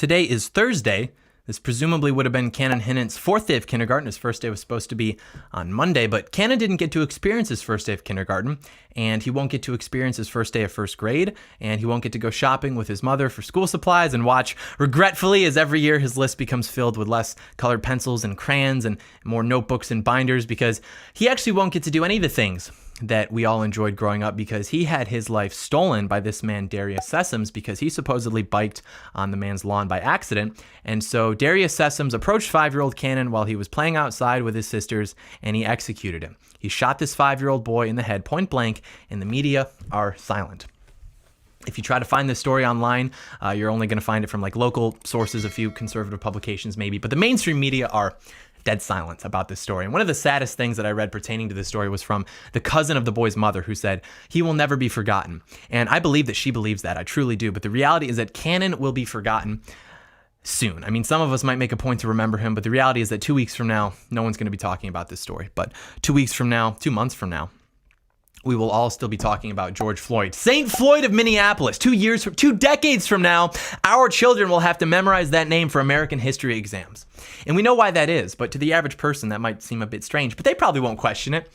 Today is Thursday. This presumably would have been Cannon Hinnant's fourth day of kindergarten. His first day was supposed to be on Monday, but Cannon didn't get to experience his first day of kindergarten, and he won't get to experience his first day of first grade, and he won't get to go shopping with his mother for school supplies and watch, regretfully, as every year his list becomes filled with less colored pencils and crayons and more notebooks and binders, because he actually won't get to do any of the things that we all enjoyed growing up, because he had his life stolen by this man, Darius Sessoms, because he supposedly biked on the man's lawn by accident. And so Darius Sessoms approached 5-year-old Cannon while he was playing outside with his sisters, and he executed him. He shot this 5-year-old boy in the head point blank, and the media are silent. If you try to find this story online, you're only going to find it from like local sources, a few conservative publications maybe, but the mainstream media are dead silent about this story. And one of the saddest things that I read pertaining to this story was from the cousin of the boy's mother, who said, "He will never be forgotten." And I believe that she believes that. I truly do. But the reality is that Cannon will be forgotten soon. I mean, some of us might make a point to remember him, but the reality is that 2 weeks from now, no one's going to be talking about this story. But 2 weeks from now, 2 months from now, we will all still be talking about George Floyd. St. Floyd of Minneapolis. 2 decades from now, our children will have to memorize that name for American history exams. And we know why that is, but to the average person, that might seem a bit strange, but they probably won't question it,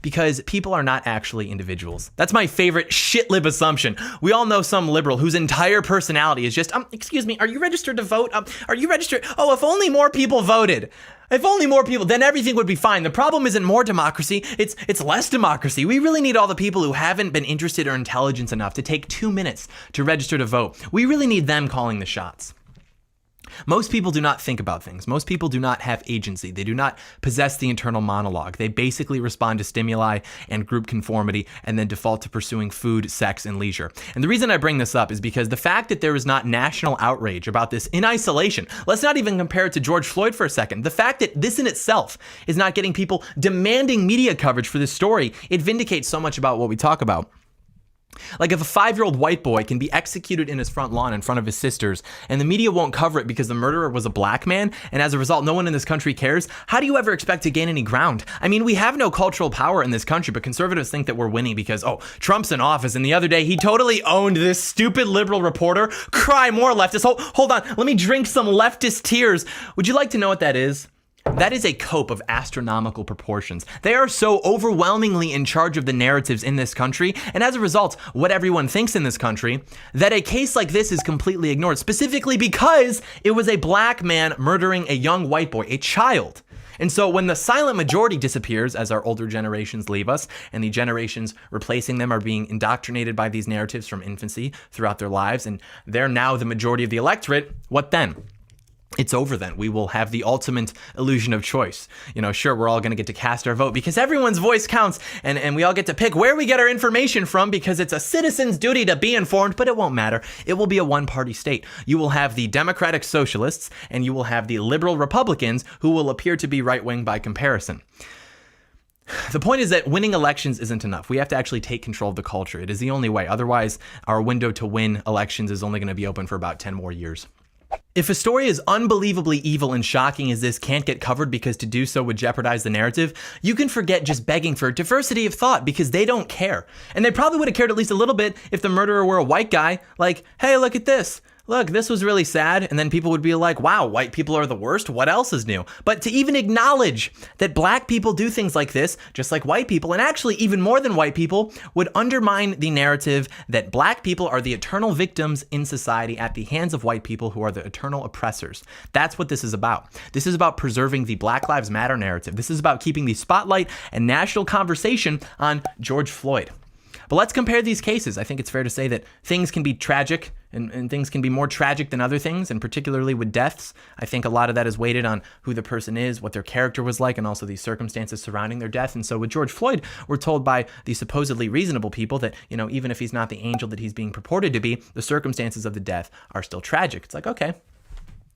because people are not actually individuals. That's my favorite shit-lib assumption. We all know some liberal whose entire personality is just, excuse me, are you registered to vote? Are you registered? Oh, if only more people voted. If only more people, then everything would be fine. The problem isn't more democracy, it's less democracy. We really need all the people who haven't been interested or intelligent enough to take 2 minutes to register to vote. We really need them calling the shots. Most people do not think about things. Most people do not have agency. They do not possess the internal monologue. They basically respond to stimuli and group conformity and then default to pursuing food, sex, and leisure. And the reason I bring this up is because the fact that there is not national outrage about this in isolation, let's not even compare it to George Floyd for a second. The fact that this in itself is not getting people demanding media coverage for this story, it vindicates so much about what we talk about. Like, if a 5-year-old white boy can be executed in his front lawn in front of his sisters, and the media won't cover it because the murderer was a black man, and as a result, no one in this country cares, how do you ever expect to gain any ground? I mean, we have no cultural power in this country, but conservatives think that we're winning because, oh, Trump's in office, and the other day he totally owned this stupid liberal reporter. Cry more, leftist. Hold on, let me drink some leftist tears. Would you like to know what that is? That is a cope of astronomical proportions. They are so overwhelmingly in charge of the narratives in this country, and as a result, what everyone thinks in this country, that a case like this is completely ignored, specifically because it was a black man murdering a young white boy, a child. And so when the silent majority disappears, as our older generations leave us, and the generations replacing them are being indoctrinated by these narratives from infancy throughout their lives, and they're now the majority of the electorate, what then? It's over then. We will have the ultimate illusion of choice. You know, sure, we're all going to get to cast our vote because everyone's voice counts, and we all get to pick where we get our information from because it's a citizen's duty to be informed, but it won't matter. It will be a one-party state. You will have the Democratic Socialists, and you will have the liberal Republicans, who will appear to be right-wing by comparison. The point is that winning elections isn't enough. We have to actually take control of the culture. It is the only way. Otherwise, our window to win elections is only going to be open for about 10 more years. If a story as unbelievably evil and shocking as this can't get covered because to do so would jeopardize the narrative, you can forget just begging for diversity of thought because they don't care. And they probably would have cared at least a little bit if the murderer were a white guy, like, hey, look at this. Look, this was really sad. And then people would be like, wow, white people are the worst. What else is new? But to even acknowledge that black people do things like this, just like white people, and actually even more than white people, would undermine the narrative that black people are the eternal victims in society at the hands of white people who are the eternal oppressors. That's what this is about. This is about preserving the Black Lives Matter narrative. This is about keeping the spotlight and national conversation on George Floyd. But let's compare these cases. I think it's fair to say that things can be tragic and things can be more tragic than other things, and particularly with deaths. I think a lot of that is weighted on who the person is, what their character was like, and also the circumstances surrounding their death. And so with George Floyd, we're told by the supposedly reasonable people that, you know, even if he's not the angel that he's being purported to be, the circumstances of the death are still tragic. It's like, okay.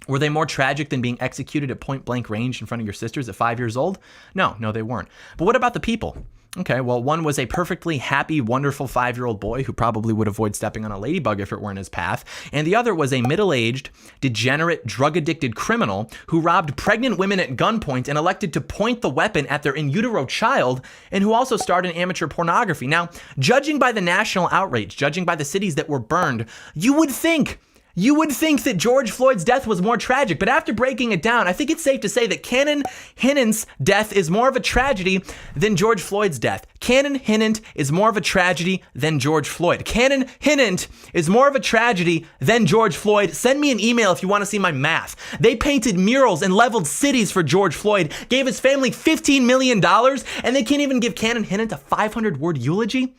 Were they more tragic than being executed at point blank range in front of your sisters at 5 years old? No, they weren't. But what about the people? Okay, well, one was a perfectly happy, wonderful 5-year-old boy who probably would avoid stepping on a ladybug if it were in his path. And the other was a middle-aged, degenerate, drug-addicted criminal who robbed pregnant women at gunpoint and elected to point the weapon at their in utero child, and who also starred in amateur pornography. Now, judging by the national outrage, judging by the cities that were burned, you would think You would think that George Floyd's death was more tragic, but after breaking it down, I think it's safe to say that Cannon Hinnant's death is more of a tragedy than George Floyd's death. Cannon Hinnant is more of a tragedy than George Floyd. Cannon Hinnant is more of a tragedy than George Floyd. Send me an email if you want to see my math. They painted murals and leveled cities for George Floyd, gave his family $15 million, and they can't even give Cannon Hinnant a 500-word eulogy?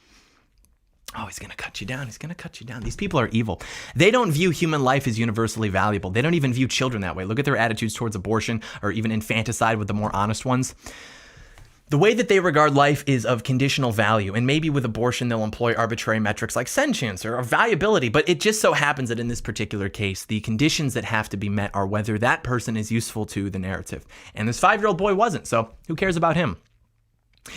Oh, he's going to cut you down. He's going to cut you down. These people are evil. They don't view human life as universally valuable. They don't even view children that way. Look at their attitudes towards abortion or even infanticide with the more honest ones. The way that they regard life is of conditional value, and maybe with abortion they'll employ arbitrary metrics like sentience or valuability, but it just so happens that in this particular case, the conditions that have to be met are whether that person is useful to the narrative. And this 5-year-old boy wasn't, so who cares about him?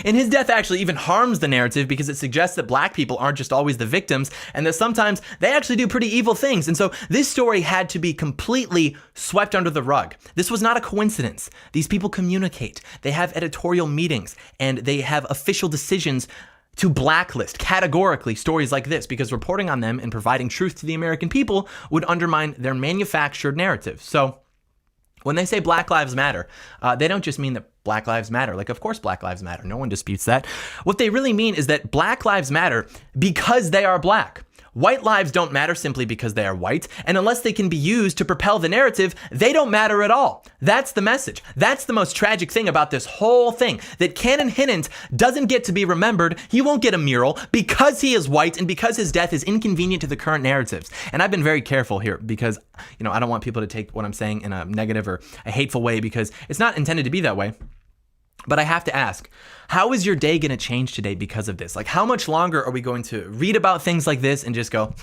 And his death actually even harms the narrative because it suggests that black people aren't just always the victims and that sometimes they actually do pretty evil things. And so this story had to be completely swept under the rug. This was not a coincidence. These people communicate. They have editorial meetings and they have official decisions to blacklist categorically stories like this because reporting on them and providing truth to the American people would undermine their manufactured narrative. So when they say Black Lives Matter, they don't just mean that Black Lives Matter. Like, of course Black Lives Matter. No one disputes that. What they really mean is that Black Lives Matter because they are black. White lives don't matter simply because they are white, and unless they can be used to propel the narrative, they don't matter at all. That's the message. That's the most tragic thing about this whole thing, that Cannon Hinnant doesn't get to be remembered. He won't get a mural because he is white and because his death is inconvenient to the current narratives. And I've been very careful here because, I don't want people to take what I'm saying in a negative or a hateful way because it's not intended to be that way. But I have to ask, how is your day going to change today because of this? Like, how much longer are we going to read about things like this and just go,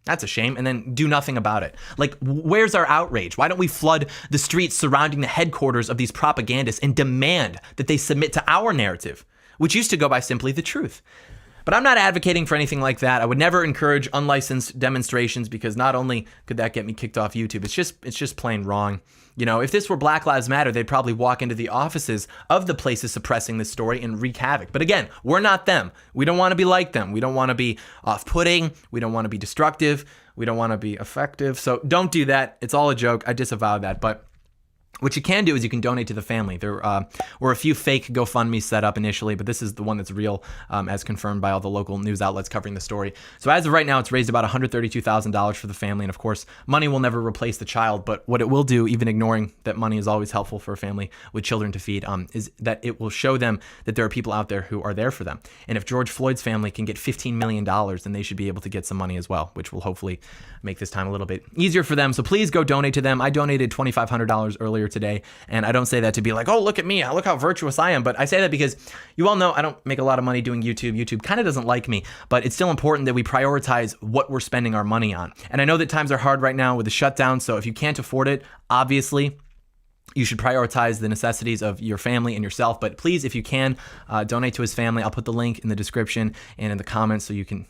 that's a shame, and then do nothing about it? Like, where's our outrage? Why don't we flood the streets surrounding the headquarters of these propagandists and demand that they submit to our narrative, which used to go by simply the truth? But I'm not advocating for anything like that. I would never encourage unlicensed demonstrations because not only could that get me kicked off YouTube, it's just plain wrong. If this were Black Lives Matter, they'd probably walk into the offices of the places suppressing this story and wreak havoc. But again, we're not them. We don't want to be like them. We don't want to be off-putting. We don't want to be destructive. We don't want to be effective. So don't do that. It's all a joke. I disavow that. But what you can do is you can donate to the family. There were a few fake GoFundMe set up initially, but this is the one that's real, as confirmed by all the local news outlets covering the story. So as of right now, it's raised about $132,000 for the family. And of course, money will never replace the child. But what it will do, even ignoring that money is always helpful for a family with children to feed, is that it will show them that there are people out there who are there for them. And if George Floyd's family can get $15 million, then they should be able to get some money as well, which will hopefully make this time a little bit easier for them. So please go donate to them. I donated $2,500 earlier today, and I don't say that to be like, oh, look at me, look how virtuous I am, but I say that because you all know I don't make a lot of money doing YouTube. YouTube kind of doesn't like me, but it's still important that we prioritize what we're spending our money on. And I know that times are hard right now with the shutdown, so if you can't afford it, obviously you should prioritize the necessities of your family and yourself. But please, if you can, donate to his family. I'll put the link in the description and in the comments so you can,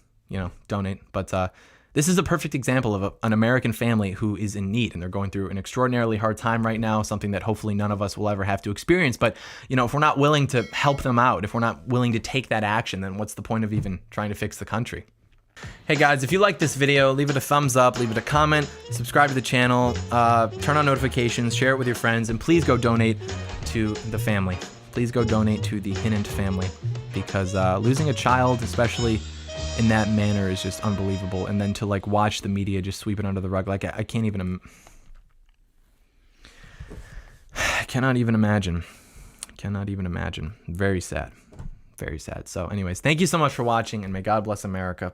donate. But this is a perfect example of an American family who is in need, and they're going through an extraordinarily hard time right now, something that hopefully none of us will ever have to experience. But, if we're not willing to help them out, if we're not willing to take that action, then what's the point of even trying to fix the country? Hey guys, if you like this video, leave it a thumbs up, leave it a comment, subscribe to the channel, turn on notifications, share it with your friends, and please go donate to the family. Please go donate to the Hinnant family, because losing a child, especially in that manner, is just unbelievable. And then to watch the media just sweep it under the rug, I can't even I cannot even imagine. Very sad. Very sad. So anyways, thank you so much for watching, and may God bless America.